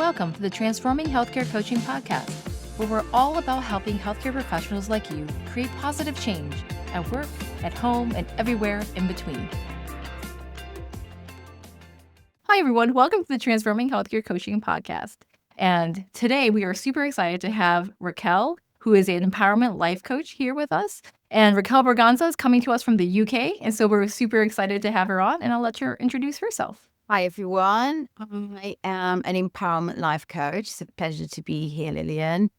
Welcome to the Transforming Healthcare Coaching Podcast, where we're all about helping healthcare professionals like you create positive change at work, at home, and everywhere in between. Hi, everyone. Welcome to the Transforming Healthcare Coaching Podcast. And today we are super excited to have Raquel, who is an empowerment life coach, here with us. And Raquel Braganza is coming to us from the UK. And so we're super excited to have her on, and I'll let her introduce herself. Hi, everyone. I am an empowerment life coach. It's a pleasure to be here, Lillian.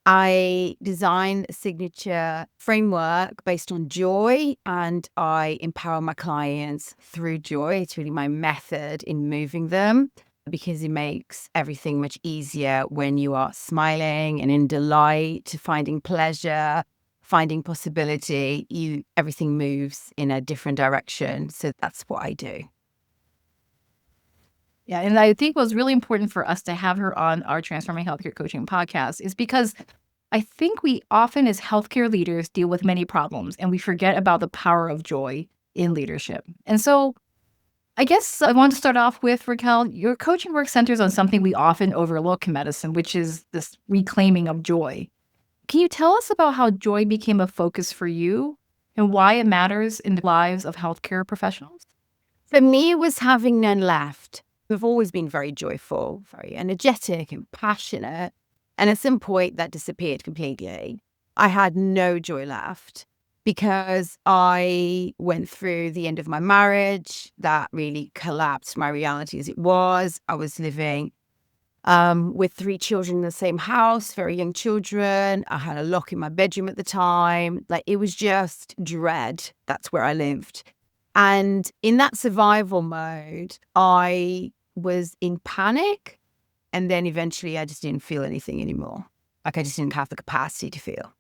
I designed a signature framework based on joy, and I empower my clients through joy. It's really my method in moving them because it makes everything much easier when you are smiling and in delight, finding pleasure, finding possibility. Everything moves in a different direction. So that's what I do. Yeah, and I think what's really important for us to have her on our Transforming Healthcare Coaching podcast is because I think we often as healthcare leaders deal with many problems and we forget about the power of joy in leadership. And so I guess I want to start off with, Raquel, your coaching work centers on something we often overlook in medicine, which is this reclaiming of joy. Can you tell us about how joy became a focus for you and why it matters in the lives of healthcare professionals? For me, it was having none left. We've always been very joyful, very energetic and passionate. And at some point that disappeared completely. I had no joy left because I went through the end of my marriage. That really collapsed my reality as it was. I was living with 3 children in the same house, very young children. I had a lock in my bedroom at the time. It was just dread. That's where I lived. And in that survival mode, I was in panic. And then eventually I just didn't feel anything anymore. I just didn't have the capacity to feel.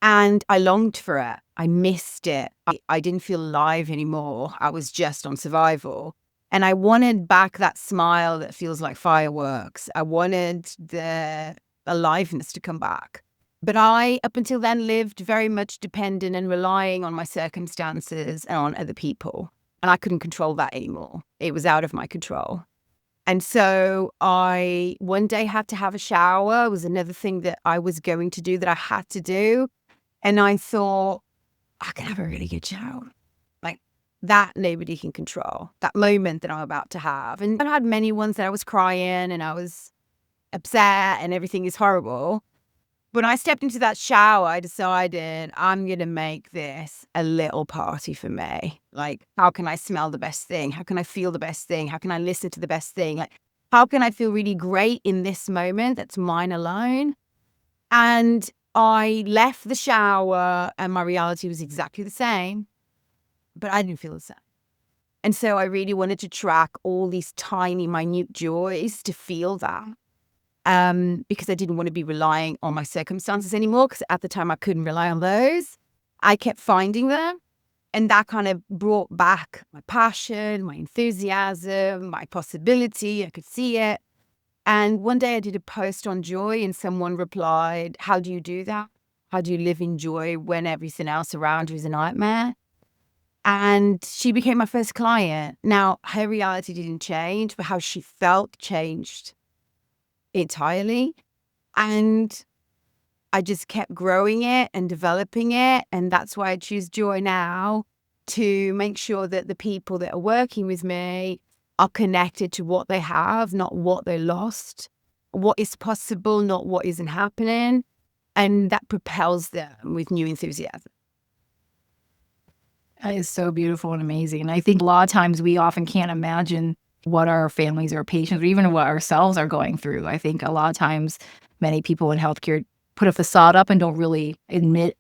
And I longed for it. I missed it. I didn't feel alive anymore. I was just on survival. And I wanted back that smile that feels like fireworks. I wanted the aliveness to come back. But I, up until then, lived very much dependent and relying on my circumstances and on other people. And I couldn't control that anymore. It was out of my control. And so I one day had to have a shower. It was another thing that I was going to do that I had to do. And I thought, I can have a really good shower. That nobody can control. That moment that I'm about to have. And I had many ones that I was crying and I was upset and everything is horrible. When I stepped into that shower, I decided I'm going to make this a little party for me. How can I smell the best thing? How can I feel the best thing? How can I listen to the best thing? How can I feel really great in this moment that's mine alone? And I left the shower and my reality was exactly the same, but I didn't feel the same. And so I really wanted to track all these tiny, minute joys to feel that. Because I didn't want to be relying on my circumstances anymore, because at the time I couldn't rely on those. I kept finding them, and that kind of brought back my passion, my enthusiasm, my possibility. I could see it. And one day I did a post on joy, and someone replied, "How do you do that? How do you live in joy when everything else around you is a nightmare?" And she became my first client. Now, her reality didn't change, but how she felt changed entirely. And I just kept growing it and developing it. And that's why I choose joy now, to make sure that the people that are working with me are connected to what they have, not what they lost, what is possible, not what isn't happening. And that propels them with new enthusiasm. That is so beautiful and amazing. And I think a lot of times we often can't imagine what our families or patients or even what ourselves are going through. I think a lot of times many people in healthcare put a facade up and don't really admit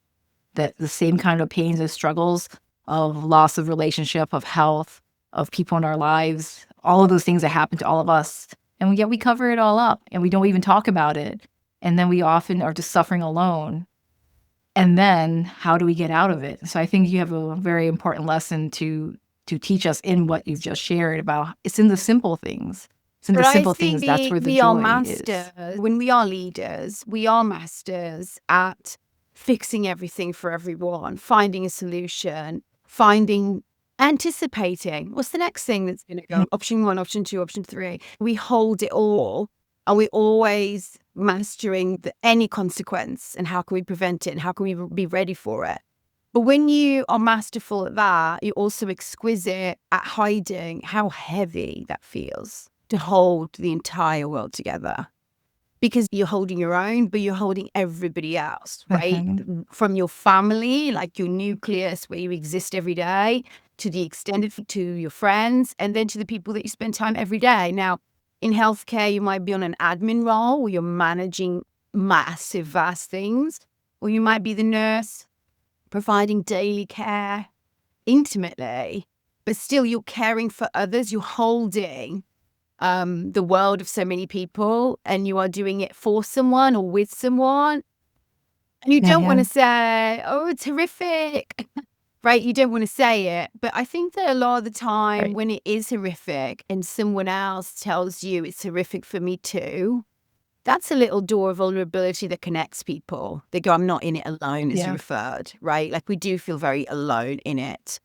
that the same kind of pains and struggles of loss of relationship, of health, of people in our lives, all of those things that happen to all of us. And yet we cover it all up and we don't even talk about it. And then we often are just suffering alone. And then how do we get out of it? So I think you have a very important lesson to teach us in what you've just shared about. It's in the simple things. It's in the simple things. That's where the we are joy masters. is. When we are leaders, we are masters at fixing everything for everyone, finding a solution, finding anticipating what's the next thing that's going to go. Option 1, option 2, option 3. We hold it all, and we always mastering any consequence and how can we prevent it and how can we be ready for it. But when you are masterful at that, you're also exquisite at hiding how heavy that feels to hold the entire world together. Because you're holding your own, but you're holding everybody else, right? From your family, like your nucleus where you exist every day, to the extended, to your friends, and then to the people that you spend time every day. Now, in healthcare, you might be on an admin role where you're managing massive, vast things, or you might be the nurse providing daily care intimately, but still you're caring for others. You're holding the world of so many people, and you are doing it for someone or with someone. And you don't want to say, oh, it's horrific, right? You don't want to say it. But I think that a lot of the time when it is horrific and someone else tells you it's horrific for me too, that's a little door of vulnerability that connects people. They go, I'm not in it alone, as you referred, right? Like we do feel very alone in it.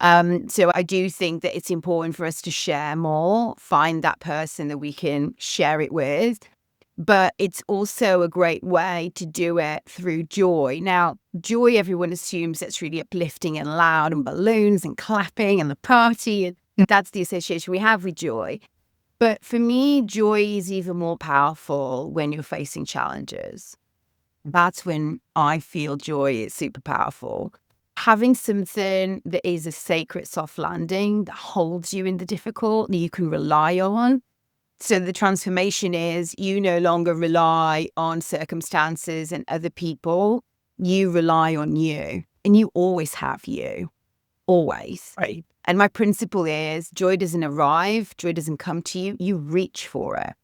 So I do think that it's important for us to share more, find that person that we can share it with. But it's also a great way to do it through joy. Now, joy, everyone assumes that's really uplifting and loud and balloons and clapping and the party. And that's the association we have with joy. But for me, joy is even more powerful when you're facing challenges. That's when I feel joy is super powerful. Having something that is a sacred soft landing that holds you in the difficult, that you can rely on. So the transformation is you no longer rely on circumstances and other people. You rely on you, and you always have you, always. Right. And my principle is joy doesn't arrive, joy doesn't come to you, you reach for it.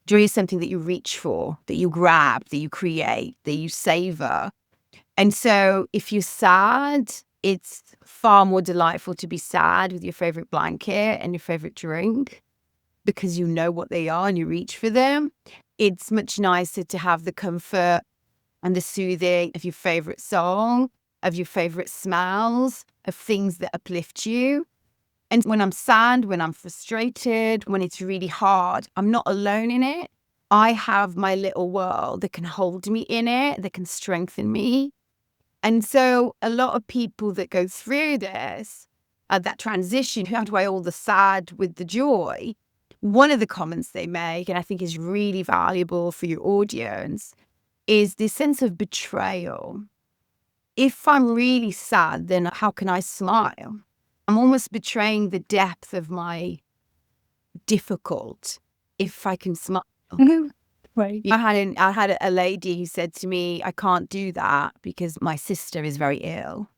Joy is something that you reach for, that you grab, that you create, that you savor. And so if you're sad, it's far more delightful to be sad with your favorite blanket and your favorite drink because you know what they are and you reach for them. It's much nicer to have the comfort and the soothing of your favorite song, of your favorite smells, of things that uplift you. And when I'm sad, when I'm frustrated, when it's really hard, I'm not alone in it. I have my little world that can hold me in it, that can strengthen me. And so a lot of people that go through this, that transition, how do I hold the sad with the joy? One of the comments they make, and I think is really valuable for your audience, is this sense of betrayal. If I'm really sad, then how can I smile? I'm almost betraying the depth of my difficult if I can smile. Right. I had a lady who said to me, I can't do that because my sister is very ill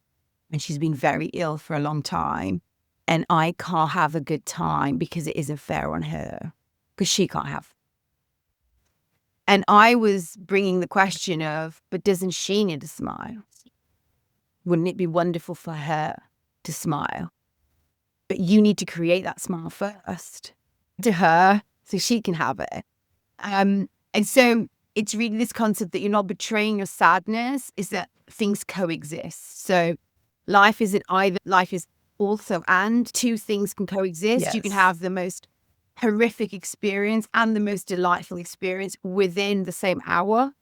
and she's been very ill for a long time. And I can't have a good time because it isn't fair on her because she can't have. And I was bringing the question of, but doesn't she need to smile? Wouldn't it be wonderful for her to smile? But you need to create that smile first to her so she can have it. And so it's really this concept that you're not betraying your sadness, is that things coexist. So life isn't either, life is also and. Two things can coexist. Yes. You can have the most horrific experience and the most delightful experience within the same hour.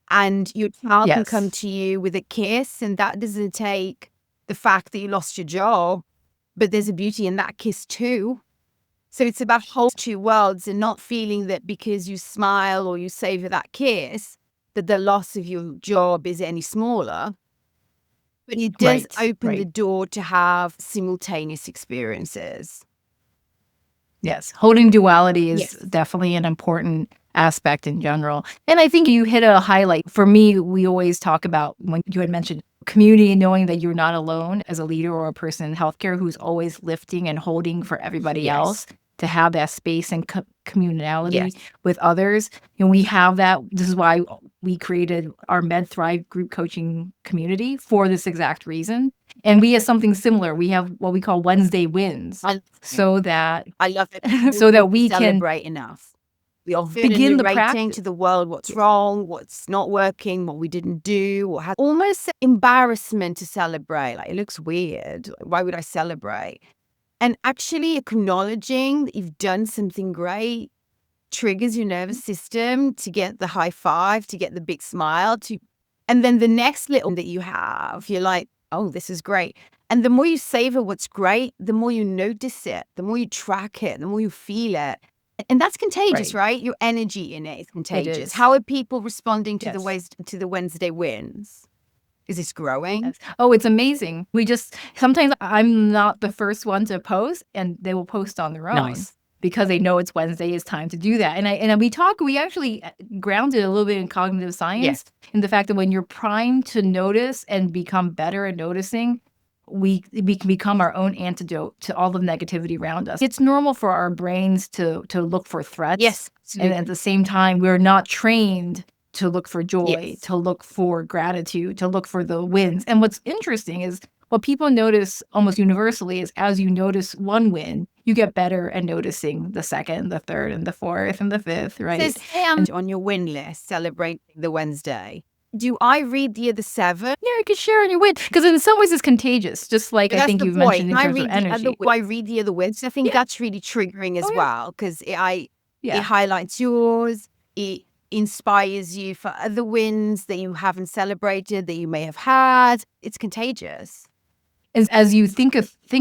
And your child can come to you with a kiss, and that doesn't take the fact that you lost your job, but there's a beauty in that kiss too. So it's about holding two worlds and not feeling that because you smile or you savor that kiss, that the loss of your job is any smaller. But it does open the door to have simultaneous experiences. Yes. Holding duality is definitely an important aspect in general. And I think you hit a highlight. For me, we always talk about, when you had mentioned community and knowing that you're not alone as a leader or a person in healthcare who's always lifting and holding for everybody else, to have that space and communality with others. And we have that. This is why we created our Med Thrive group coaching community for this exact reason. And we have something similar. We have what we call Wednesday wins, so that I love it. so that we can celebrate enough. We offer Begin a the rating practice. to the world, what's wrong, what's not working, what we didn't do, what has almost embarrassment to celebrate. Like, it looks weird. Like, why would I celebrate? And actually acknowledging that you've done something great triggers your nervous system to get the high five, to get the big smile, and then the next little that you have, you're like, oh, this is great. And the more you savor what's great, the more you notice it, the more you track it, the more you feel it. And that's contagious, right? Your energy in it is contagious. is. How are people responding to Yes. the Wednesday wins? Is this growing? Yes. Oh, it's amazing. Sometimes I'm not the first one to post, and they will post on their own. Nice. Because they know it's Wednesday, it's time to do that. We actually grounded a little bit in cognitive science in the fact that when you're primed to notice and become better at noticing, we can become our own antidote to all the negativity around us. It's normal for our brains to look for threats. Yes. And at the same time, we're not trained to look for joy, Yes. to look for gratitude, to look for the wins. And what's interesting is what people notice almost universally is as you notice one win, you get better at noticing the second, the third, and the fourth, and the fifth, right? So say I'm on your win list, celebrating the Wednesday. Do I read the other 7? Yeah, you can share on your win. Because in some ways it's contagious, just like I That's think the you've point. mentioned in terms of energy. I read the other wins. I think that's really triggering as well, because it highlights yours. It inspires you for other wins that you haven't celebrated, that you may have had. It's contagious. As you think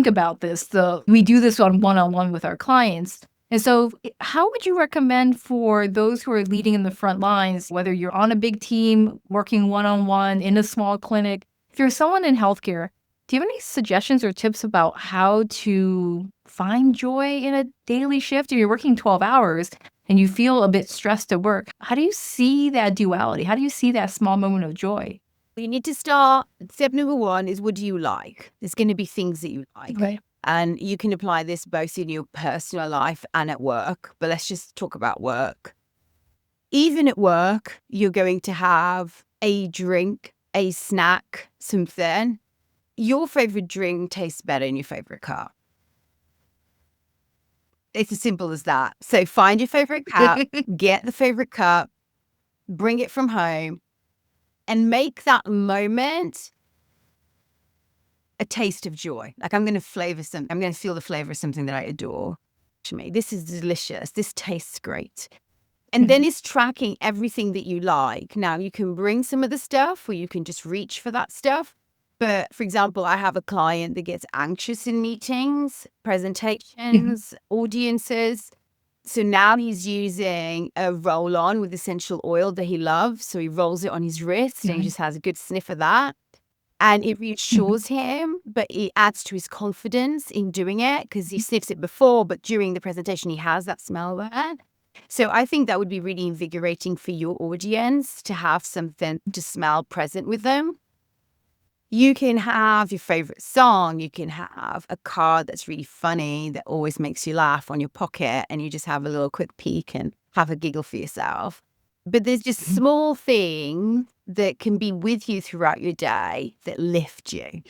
about this, we do this one-on-one with our clients. And so how would you recommend for those who are leading in the front lines, whether you're on a big team, working one-on-one in a small clinic, if you're someone in healthcare, do you have any suggestions or tips about how to find joy in a daily shift? If you're working 12 hours and you feel a bit stressed at work, how do you see that duality? How do you see that small moment of joy? You need to start. Step number 1 is, what do you like? There's going to be things that you like. Right. And you can apply this both in your personal life and at work. But let's just talk about work. Even at work, you're going to have a drink, a snack, something. Your favorite drink tastes better in your favorite cup. It's as simple as that. So find your favorite cup, get the favorite cup, bring it from home, and make that moment a taste of joy. Like, I'm going to feel the flavor of something that I adore. To me, this is delicious. This tastes great. And then it's tracking everything that you like. Now, you can bring some of the stuff, or you can just reach for that stuff. But for example, I have a client that gets anxious in meetings, presentations, audiences. So now he's using a roll-on with essential oil that he loves. So he rolls it on his wrist and he just has a good sniff of that. And it reassures him, but it adds to his confidence in doing it, because he sniffs it before, but during the presentation, he has that smell there. So I think that would be really invigorating for your audience to have something to smell present with them. You can have your favorite song. You can have a card that's really funny, that always makes you laugh, on your pocket, and you just have a little quick peek and have a giggle for yourself. But there's just small things that can be with you throughout your day that lift you,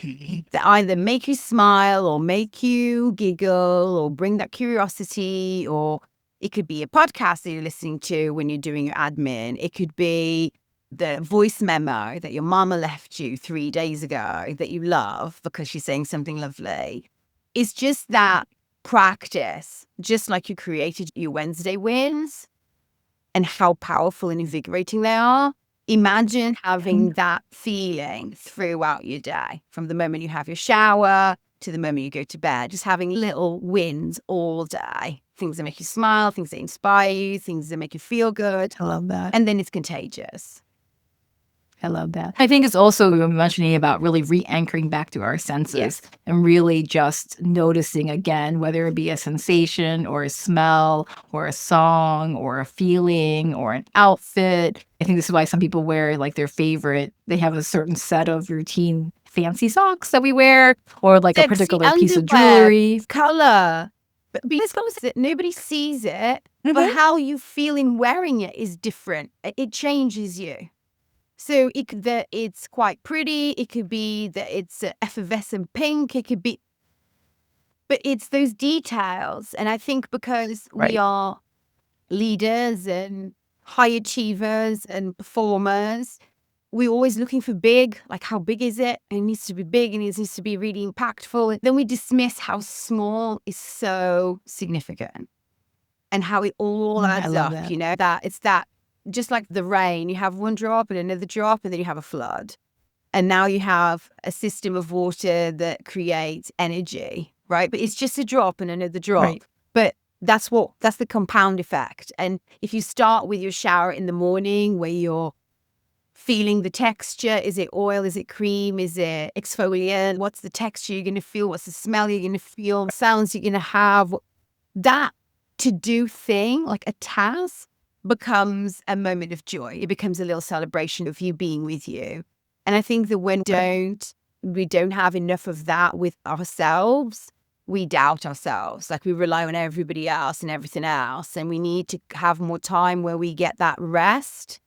that either make you smile or make you giggle or bring that curiosity. Or it could be a podcast that you're listening to when you're doing your admin. It could be the voice memo that your mama left you 3 days ago that you love because she's saying something lovely. It's just that practice, just like you created your Wednesday wins and how powerful and invigorating they are. Imagine having that feeling throughout your day, from the moment you have your shower to the moment you go to bed, just having little wins all day. Things that make you smile, things that inspire you, things that make you feel good. I love that. And then it's contagious. I love that. I think it's also mentioning about really re-anchoring back to our senses and really just noticing again, whether it be a sensation or a smell or a song or a feeling or an outfit. I think this is why some people wear like their favorite, they have a certain set of routine fancy socks that we wear, or like a particular piece of jewelry. Color. But because nobody sees it, but how you feel in wearing it is different. It changes you. So it could that it's quite pretty. It could be that it's effervescent pink. It could be, but it's those details. And I think because we are leaders and high achievers and performers, we're always looking for big, like how big is it? And it needs to be big and it needs to be really impactful. And then we dismiss how small is so significant and how it all I adds love up, that. that it's that just like the rain, you have one drop and another drop and then you have a flood. And now you have a system of water that creates energy, right? But it's just a drop and another drop. Right. But that's the compound effect. And if you start with your shower in the morning where you're feeling the texture, is it oil, is it cream, is it exfoliant? What's the texture you're going to feel? What's the smell you're going to feel? Sounds you're going to have? That to-do thing, like a task, becomes a moment of joy. It becomes a little celebration of you being with you. And I think that when we don't have enough of that with ourselves, we doubt ourselves. Like we rely on everybody else and everything else. And we need to have more time where we get that rest,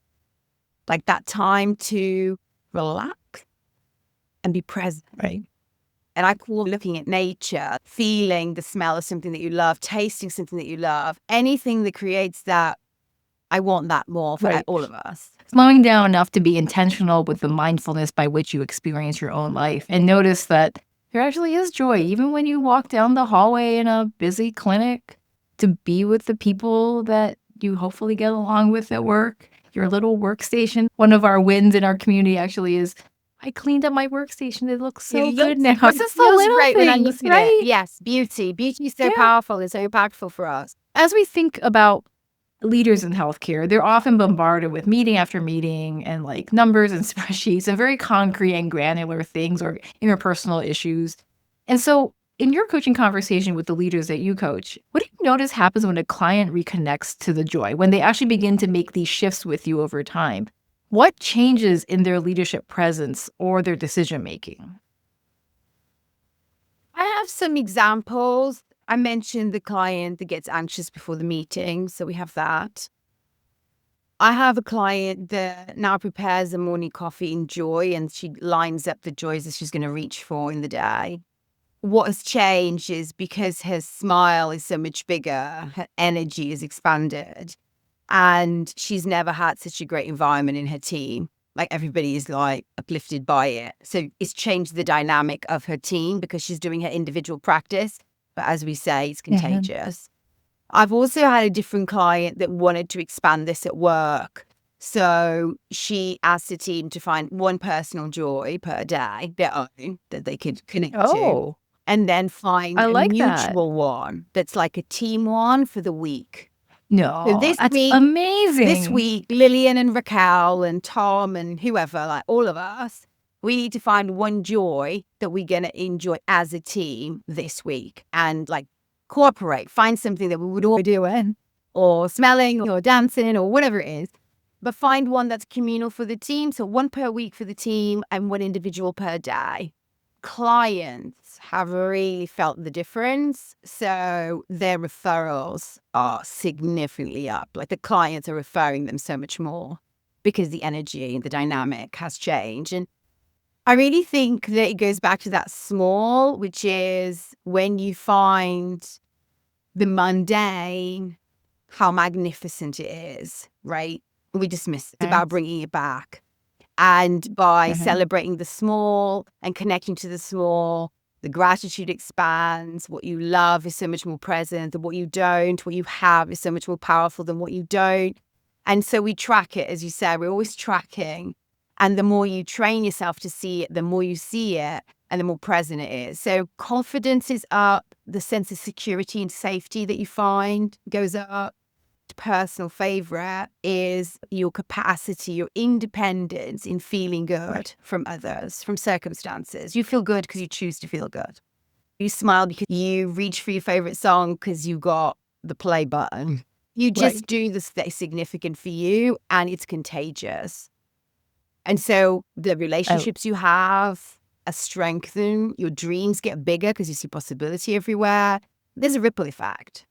like that time to relax and be present. Right. And I call looking at nature, feeling the smell of something that you love, tasting something that you love, anything that creates that, I want that more for Right. all of us. Slowing down enough to be intentional with the mindfulness by which you experience your own life and notice that there actually is joy, even when you walk down the hallway in a busy clinic, to be with the people that you hopefully get along with at work, your little workstation. One of our wins in our community actually is I cleaned up my workstation. It looks so good now. It's It's just the feels little great when I things, look at it. right? Yes, beauty. Beauty is so Yeah. powerful and so impactful for us. As we think about leaders in healthcare, they're often bombarded with meeting after meeting and like numbers and spreadsheets and very concrete and granular things or interpersonal issues. And so, in your coaching conversation with the leaders that you coach, what do you notice happens when a client reconnects to the joy, when they actually begin to make these shifts with you over time? What changes in their leadership presence or their decision making? I have some examples. I mentioned the client that gets anxious before the meeting, so we have that. I have a client that now prepares a morning coffee in joy and she lines up the joys that she's going to reach for in the day. What has changed is because her smile is so much bigger, her energy is expanded, and she's never had such a great environment in her team. Like everybody is like uplifted by it. So it's changed the dynamic of her team because she's doing her individual practice. But as we say, it's contagious. I've also had a different client that wanted to expand this at work. So she asked the team to find one personal joy per day, their own, that they could connect to. Oh, And then find I a like that. mutual one that's like a team one for the week. So No, this that's week, amazing. Lillian and Raquel and Tom and whoever, like all of us, we need to find one joy that we're going to enjoy as a team this week and like cooperate, find something that we would all be doing or smelling or dancing or whatever it is, but find one that's communal for the team. So one per week for the team and one individual per day. Clients have really felt the difference. So their referrals are significantly up. Like the clients are referring them so much more because the energy and the dynamic has changed. And I really think that it goes back to that small, which is when you find the mundane, how magnificent it is, right? We dismiss it. It's about bringing it back. And by celebrating the small and connecting to the small, the gratitude expands. What you love is so much more present than what you don't. What you have is so much more powerful than what you don't. And so we track it, as you said, we're always tracking. And the more you train yourself to see it, the more you see it and the more present it is. So confidence is up. The sense of security and safety that you find goes up. Personal favorite is your capacity, your independence in feeling good from others, from circumstances. You feel good because you choose to feel good. You smile because you reach for your favorite song because you got the play button. You just do this that is significant for you and it's contagious. And so the relationships you have are strengthened. Your dreams get bigger because you see possibility everywhere. There's a ripple effect.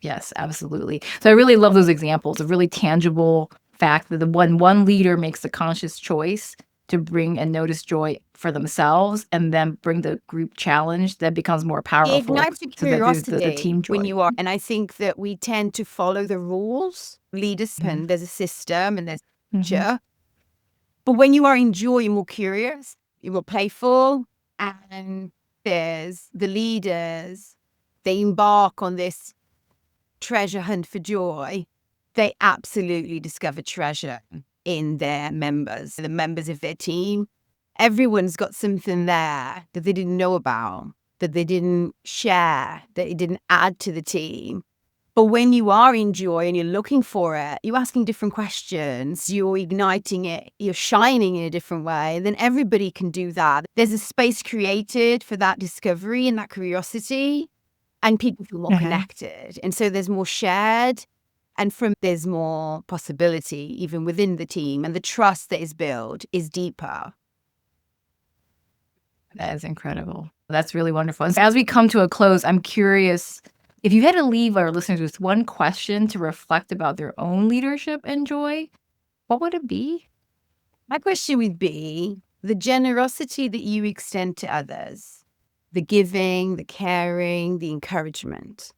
Yes, absolutely. So I really love those examples of really tangible fact that the one leader makes the conscious choice to bring and notice joy for themselves and then bring the group challenge that becomes more It powerful ignites the so that there's the curiosity team joy. when you are. And I think that we tend to follow the rules. Leaders, and there's a system and there's structure. But when you are in joy, you're more curious, you're more playful, and there's the leaders, they embark on this treasure hunt for joy. They absolutely discover treasure in their members, the members of their team. Everyone's got something there that they didn't know about, that they didn't share, that it didn't add to the team. But when you are in joy and you're looking for it, you're asking different questions, you're igniting it, you're shining in a different way, then everybody can do that. There's a space created for that discovery and that curiosity, and people feel more connected. And so there's more shared, and there's more possibility even within the team, and the trust that is built is deeper. That is incredible. That's really wonderful. And so as we come to a close, I'm curious if you had to leave our listeners with one question to reflect about their own leadership and joy, what would it be? My question would be the generosity that you extend to others, the giving, the caring, the encouragement.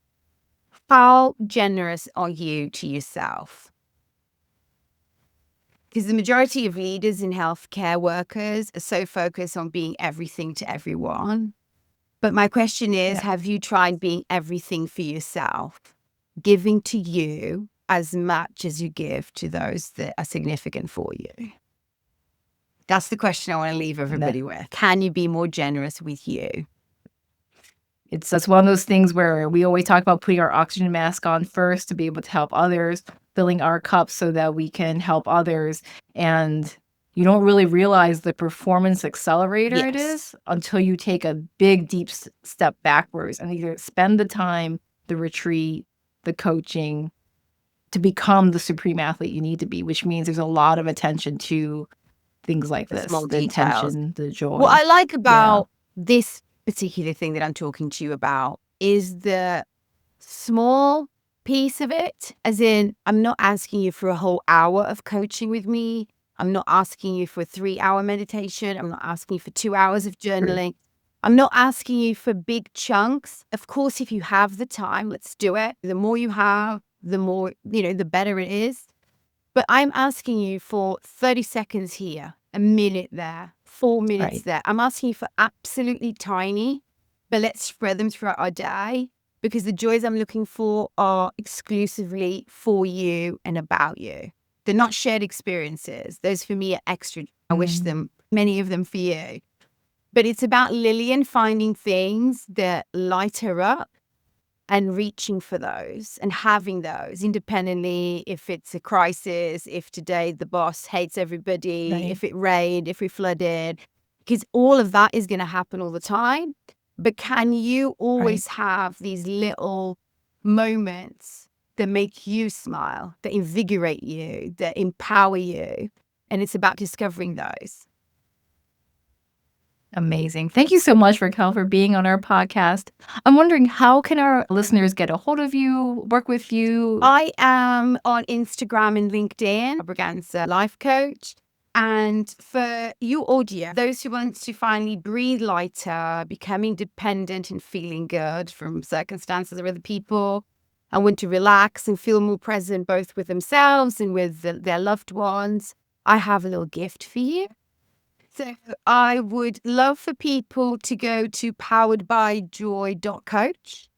How generous are you to yourself? Because the majority of leaders in healthcare workers are so focused on being everything to everyone. But my question is, have you tried being everything for yourself, giving to you as much as you give to those that are significant for you? That's the question I want to leave everybody with. Can you be more generous with you? It's one of those things where we always talk about putting our oxygen mask on first to be able to help others, filling our cups so that we can help others. And you don't really realize the performance accelerator it is until you take a big, deep step backwards and either spend the time, the retreat, the coaching to become the supreme athlete you need to be, which means there's a lot of attention to things like this, small the details. intention, the joy. What I like about this particular thing that I'm talking to you about is the small piece of it, as in, I'm not asking you for a whole hour of coaching with me. I'm not asking you for a 3-hour meditation. I'm not asking you for 2 hours of journaling. I'm not asking you for big chunks. Of course, if you have the time, let's do it. The more you have, the more, the better it is. But I'm asking you for 30 seconds here, a minute there, 4 minutes there. I'm asking you for absolutely tiny, but let's spread them throughout our day, because the joys I'm looking for are exclusively for you and about you. They're not shared experiences. Those for me are extra. I wish many of them for you. But it's about Lillian finding things that light her up and reaching for those and having those independently. If it's a crisis, if today the boss hates everybody, if it rained, if we flooded, because all of that is going to happen all the time. But can you always have these little moments that make you smile, that invigorate you, that empower you? And it's about discovering those. Amazing. Thank you so much, Raquel, for being on our podcast. I'm wondering, how can our listeners get a hold of you, work with you? I am on Instagram and LinkedIn, Braganza Life Coach. And for you audio, those who want to finally breathe lighter, become independent and feeling good from circumstances of other people, and want to relax and feel more present both with themselves and with their loved ones, I have a little gift for you. So I would love for people to go to poweredbyjoy.coach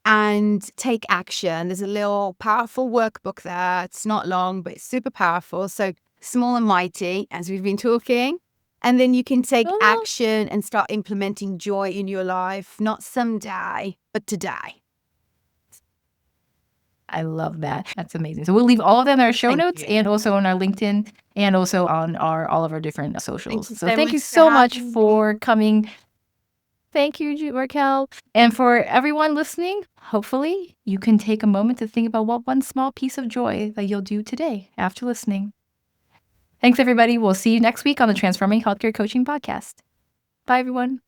and take action. There's a little powerful workbook there. It's not long, but it's super powerful. So small and mighty, as we've been talking. And then you can take action and start implementing joy in your life, not someday, but today. I love that. That's amazing. So we'll leave all of them in our show notes and also on our LinkedIn and also on all of our different socials. So thank you so much for coming. Thank you, Raquel. And for everyone listening, hopefully you can take a moment to think about what one small piece of joy that you'll do today after listening. Thanks, everybody. We'll see you next week on the Transforming Healthcare Coaching Podcast. Bye, everyone.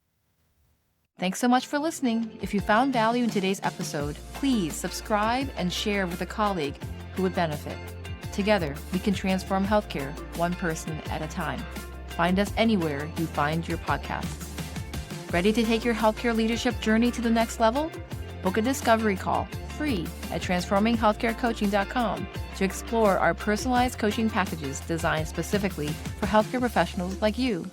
Thanks so much for listening. If you found value in today's episode, please subscribe and share with a colleague who would benefit. Together, we can transform healthcare one person at a time. find us anywhere you find your podcasts. Ready to take your healthcare leadership journey to the next level? Book a discovery call, free, at transforminghealthcarecoaching.com to explore our personalized coaching packages designed specifically for healthcare professionals like you.